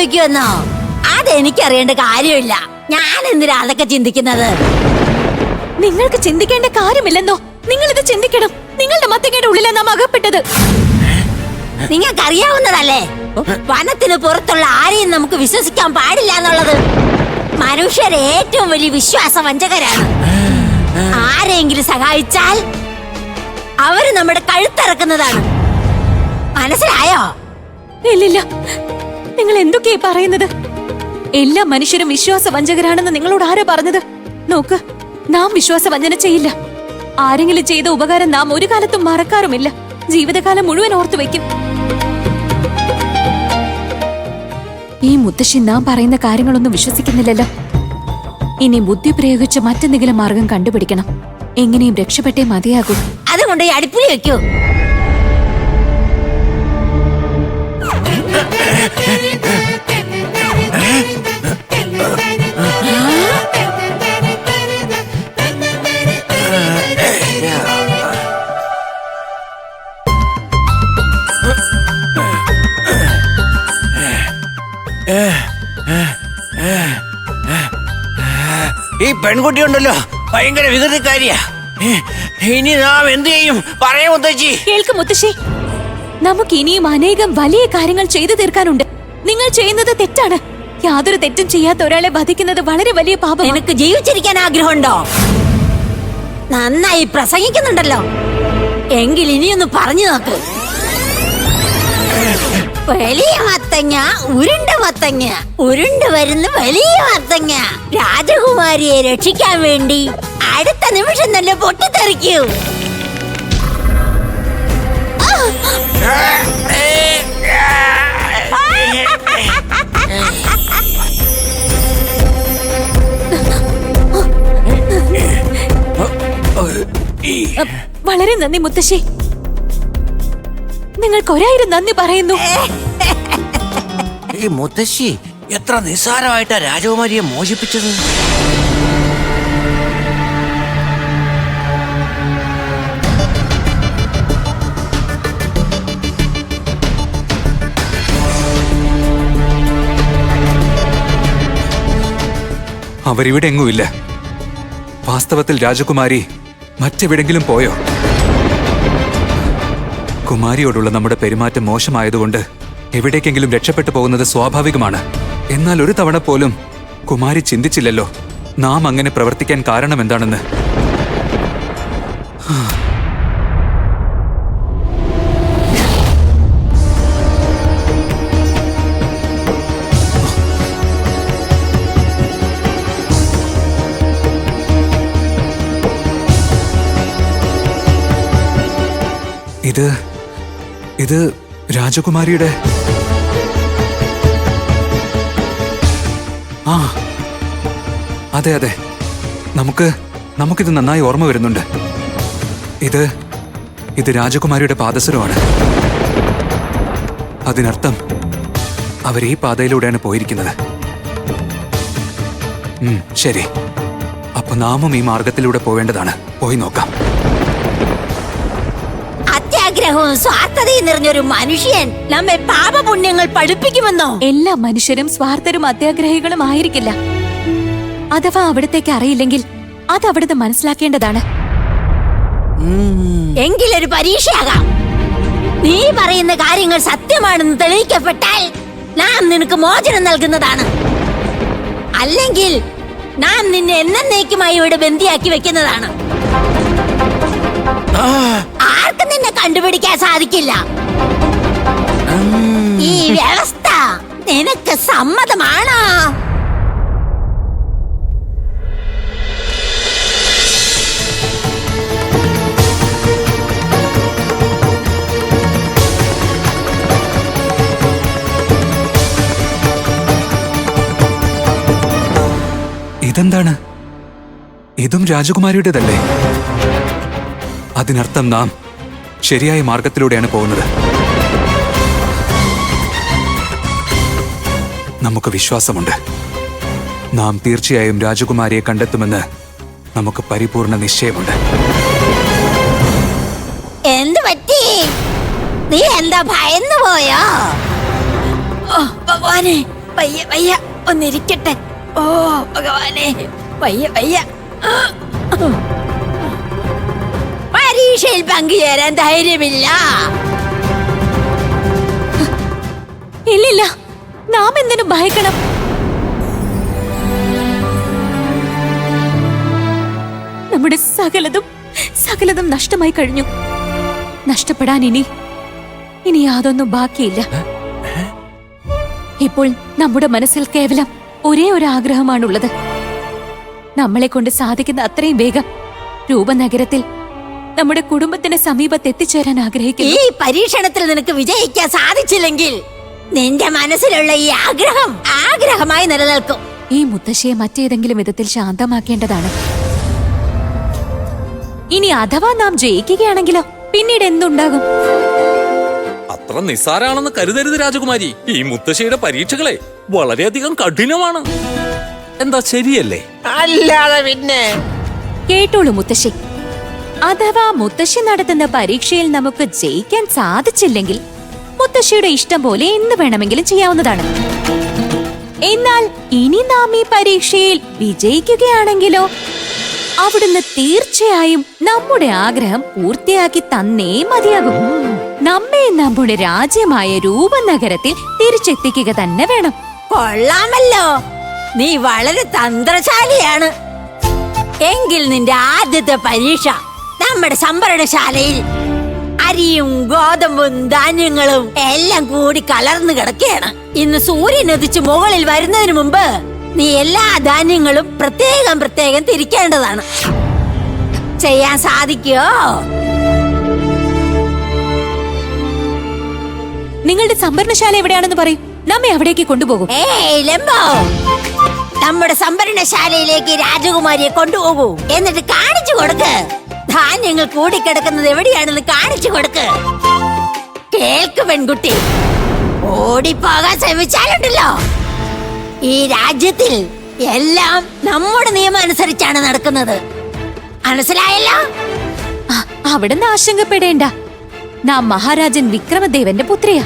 സംഭവിക്കുമെന്നോ? അതെനിക്കറിയേണ്ട കാര്യമില്ല. ഞാൻ എന്തിനാ അതൊക്കെ ചിന്തിക്കുന്നത്? നിങ്ങൾക്ക് ചിന്തിക്കേണ്ട കാര്യമില്ലെന്നോ? നിങ്ങൾ ഇത് ചിന്തിക്കണം. നിങ്ങളുടെ മത്തങ്ങയുടെ ഉള്ളിലാണ് നാം അകപ്പെട്ടത്. നിങ്ങൾക്കറിയാവുന്നതല്ലേ വനത്തിന് പുറത്തുള്ള ആരെയും നമുക്ക് വിശ്വസിക്കാൻ പാടില്ല എന്നുള്ളത്. മനുഷ്യരെ ഏറ്റവും വലിയ വിശ്വാസവഞ്ചകരാണ്. ആരെങ്കിലും സഹായിച്ചാൽ അവര് നമ്മുടെ കഴുത്തിറക്കുന്നതാണ്. മനസ്സിലായോ? ഇല്ലില്ല, നിങ്ങൾ എന്തൊക്കെയാ പറയുന്നത്? എല്ലാ മനുഷ്യരും വിശ്വാസവഞ്ചകരാണെന്ന് നിങ്ങളോട് ആരാ പറഞ്ഞത്? നോക്ക്, നാം വിശ്വാസവഞ്ചന ചെയ്യില്ല. ആരെങ്കിലും ചെയ്ത ഉപകാരം നാം ഒരു കാലത്തും മറക്കാറുമില്ല. ജീവിതകാലം മുഴുവൻ ഓർത്തു വയ്ക്കും. ഈ മുത്തശ്ശി നാം പറയുന്ന കാര്യങ്ങളൊന്നും വിശ്വസിക്കുന്നില്ലല്ലോ. ഇനി ബുദ്ധി പ്രയോഗിച്ച് മറ്റെന്തെങ്കിലും മാർഗം കണ്ടുപിടിക്കണം. എങ്ങനെയും രക്ഷപ്പെട്ടേ മതിയാകൂ. അതുകൊണ്ട് ഈ അടുപ്പിൽ വെക്കൂ. ഈ പെൺകുട്ടി ഉണ്ടല്ലോ, ഭയങ്കര വികൃതിക്കാരിയാ. ഇനി നാം എന്ത് ചെയ്യും? പറയാ മുത്തശ്ശി. കേൾക്ക് മുത്തശ്ശി, നമുക്ക് ഇനിയും അനേകം വലിയ കാര്യങ്ങൾ ചെയ്തു തീർക്കാനുണ്ട്. നിങ്ങൾ ചെയ്യുന്നത് തെറ്റാണ്. യാതൊരു തെറ്റും ചെയ്യാത്ത ഒരാളെ വധിക്കുന്നത് വളരെ വലിയ പാപം. നിനക്ക് ജീവിച്ചിരിക്കാൻ ആഗ്രഹമുണ്ടോ? നന്നായി പ്രസംഗിക്കുന്നുണ്ടല്ലോ. എങ്കിൽ ഇനിയൊന്ന് പറഞ്ഞു നോക്ക്. വലിയ മത്തങ്ങ, ഉരുണ്ട മത്തങ്ങ, ഉരുണ്ട് വരുന്ന വലിയ മത്തങ്ങ. രാജകുമാരിയെ രക്ഷിക്കാൻ വേണ്ടി അടുത്ത നിമിഷം തന്നെ പൊട്ടിത്തെറിക്കൂ. വളരെ നന്ദി മുത്തശ്ശി. നിങ്ങൾക്ക് 1000 നന്ദി പറയുന്നു. ഈ മുത്തശ്ശി എത്ര നിസ്സാരമായിട്ടാ രാജകുമാരിയെ മോചിപ്പിച്ചത്. അവരിവിടെ എങ്ങുമില്ല. വാസ്തവത്തിൽ രാജകുമാരി മറ്റെവിടെങ്കിലും പോയോ? കുമാരിയോടുള്ള നമ്മുടെ പെരുമാറ്റം മോശമായതുകൊണ്ട് എവിടേക്കെങ്കിലും രക്ഷപ്പെട്ടു പോകുന്നത് സ്വാഭാവികമാണ്. എന്നാൽ ഒരു തവണ പോലും കുമാരി ചിന്തിച്ചില്ലല്ലോ നാം അങ്ങനെ പ്രവർത്തിക്കാൻ കാരണം എന്താണെന്ന്. ഇത് രാജകുമാരിയുടെ ആ അതെ അതെ, നമുക്കിത് നന്നായി ഓർമ്മ വരുന്നുണ്ട്. ഇത് രാജകുമാരിയുടെ പാദസരമാണ്. അതിനർത്ഥം അവർ ഈ പാതയിലൂടെയാണ് പോയിരിക്കുന്നത്. ശരി, അപ്പൊ നാമും ഈ മാർഗത്തിലൂടെ പോവേണ്ടതാണ്. പോയി നോക്കാം. അത്യാഗ്രഹവും സ്വാർത്ഥതയും നിറഞ്ഞൊരു മനുഷ്യൻ നമ്മെ പാപപുണ്യങ്ങൾ പഠിപ്പിക്കുമെന്നോ? എല്ലാ മനുഷ്യരും സ്വാർത്ഥരും അത്യാഗ്രഹികളും ആയിരിക്കില്ല. അഥവാ അവിടത്തേക്ക് അറിയില്ലെങ്കിൽ അത് അവിടുന്ന് മനസ്സിലാക്കേണ്ടതാണ്. എങ്കിലൊരു പരീക്ഷയാകാം. നീ പറയുന്ന കാര്യങ്ങൾ സത്യമാണെന്ന് തെളിയിക്കപ്പെട്ടാൽ നാം നിനക്ക് മോചനം നൽകുന്നതാണ്. അല്ലെങ്കിൽ നാം നിന്നെ എന്നേക്കുമായി ഇവിടെ ബന്ദിയാക്കി വെക്കുന്നതാണ്. ആർക്കും നിന്നെ കണ്ടുപിടിക്കാൻ സാധിക്കില്ല. ഈ വ്യവസ്ഥ നിനക്ക് സമ്മതമാണോ? ഇതെന്താണ്? ഇതും രാജകുമാരിയുടേതല്ലേ? അതിനർത്ഥം നാം ശരിയായ മാർഗത്തിലൂടെയാണ് പോകുന്നത്. നമുക്ക് വിശ്വാസമുണ്ട്. നാം തീർച്ചയായും രാജകുമാരിയെ കണ്ടെത്തുമെന്ന് നമുക്ക് പരിപൂർണ നിശ്ചയമുണ്ട്. എന്ത് പറ്റി? നീ എന്താ ഭയന്നു പോയോ? ഭഗവാനെ, വയ്യ വയ്യ ഒന്നിരിക്കട്ടെ. ഓ ഭഗവാനെ, വയ്യ വയ്യ. പരീക്ഷയിൽ പങ്കുചേരാൻ ധൈര്യമില്ല. ഇല്ലില്ല, നാം എന്തിനു ഭയക്കണം? നമ്മുടെ സകലതും നഷ്ടമായി കഴിഞ്ഞു. നഷ്ടപ്പെടാൻ ഇനി യാതൊന്നും ബാക്കിയില്ല. ഇപ്പോൾ നമ്മുടെ മനസ്സിൽ കേവലം ഒരേ ഒരു ആഗ്രഹമാണുള്ളത്. നമ്മളെ കൊണ്ട് സാധിക്കുന്ന അത്രയും വേഗം രൂപനഗരത്തിൽ നമ്മുടെ കുടുംബത്തിന് സമീപത്ത് എത്തിച്ചേരാൻ ആഗ്രഹിക്കുന്നു. ഈ പരീക്ഷണത്തിൽ നിനക്ക് വിജയിക്കാൻ സാധിച്ചില്ലെങ്കിൽ നിന്റെ മനസ്സിലുള്ള ഈ ആഗ്രഹമായി നിലനിൽക്കും. ഈ മുത്തശ്ശിയെ മറ്റേതെങ്കിലും വിധത്തിൽ ശാന്തമാക്കേണ്ടതാണ്. ഇനി അഥവാ നാം ജയിക്കുകയാണെങ്കിലോ പിന്നീട് എന്തുണ്ടാകും? അത്ര നിസ്സാരാണെന്ന് കരുതരുത് രാജകുമാരി. ഈ മുത്തശ്ശിയുടെ പരീക്ഷകളെ വളരെയധികം കഠിനമാണ്. എന്താ ശരിയല്ലേ? അല്ലാതെ പിന്നെ. കേട്ടോളൂ മുത്തശ്ശി, അഥവാ മുത്തശ്ശി നടത്തുന്ന പരീക്ഷയിൽ നമുക്ക് ജയിക്കാൻ സാധിച്ചില്ലെങ്കിൽ മുത്തശ്ശിയുടെ ഇഷ്ടം പോലെ എന്ത് വേണമെങ്കിലും ചെയ്യാവുന്നതാണ്. എന്നാൽ ഇനി നാം ഈ പരീക്ഷയിൽ വിജയിക്കുകയാണെങ്കിലോ അവിടുന്ന് തീർച്ചയായും നമ്മുടെ ആഗ്രഹം പൂർത്തിയാക്കി തന്നേ മതിയാകും. നമ്മെ നമ്മുടെ രാജ്യമായ രൂപനഗരത്തിൽ തിരിച്ചെത്തിക്കുക തന്നെ വേണം. കൊള്ളാമല്ലോ, നീ വളരെ തന്ത്രശാലിയാണ്. എങ്കിൽ നിന്റെ ആദ്യത്തെ പരീക്ഷ നമ്മുടെ സംഭരണശാലയിൽ അരിയും ഗോതമ്പും ധാന്യങ്ങളും എല്ലാം കൂടി കലർന്നു കിടക്കുകയാണ്. ഇന്ന് സൂര്യൻ ഉദിച്ച് മുകളിൽ വരുന്നതിന് മുമ്പ് നീ എല്ലാ ധാന്യങ്ങളും പ്രത്യേകം തിരിക്കേണ്ടതാണ്. ചെയ്യാൻ സാധിക്കോ? നിങ്ങളുടെ സംഭരണശാല എവിടെയാണെന്ന് പറയും, നമ്മെ അവിടേക്ക് കൊണ്ടുപോകും. ഏയ് ലംബോ, നമ്മുടെ സംഭരണശാലയിലേക്ക് രാജകുമാരിയെ കൊണ്ടുപോകൂ. എന്നിട്ട് കാണിച്ചു കൊടുക്ക്. ധാന്യങ്ങൾ കൂടിക്കിടക്കുന്നത് എവിടെയാണെന്ന് കാണിച്ചു കൊടുക്ക്. കേൾക്ക് പെൺകുട്ടി, ഓടിപ്പോകാൻ ശ്രമിച്ചാലുണ്ടല്ലോ ഈ രാജ്യത്തിൽ എല്ലാം നമ്മുടെ നിയമം അനുസരിച്ചാണ് നടക്കുന്നത്. മനസ്സിലായല്ലോ? അവിടുന്ന് ആശങ്കപ്പെടേണ്ട, നാം മഹാരാജൻ വിക്രമദേവന്റെ പുത്രിയാ.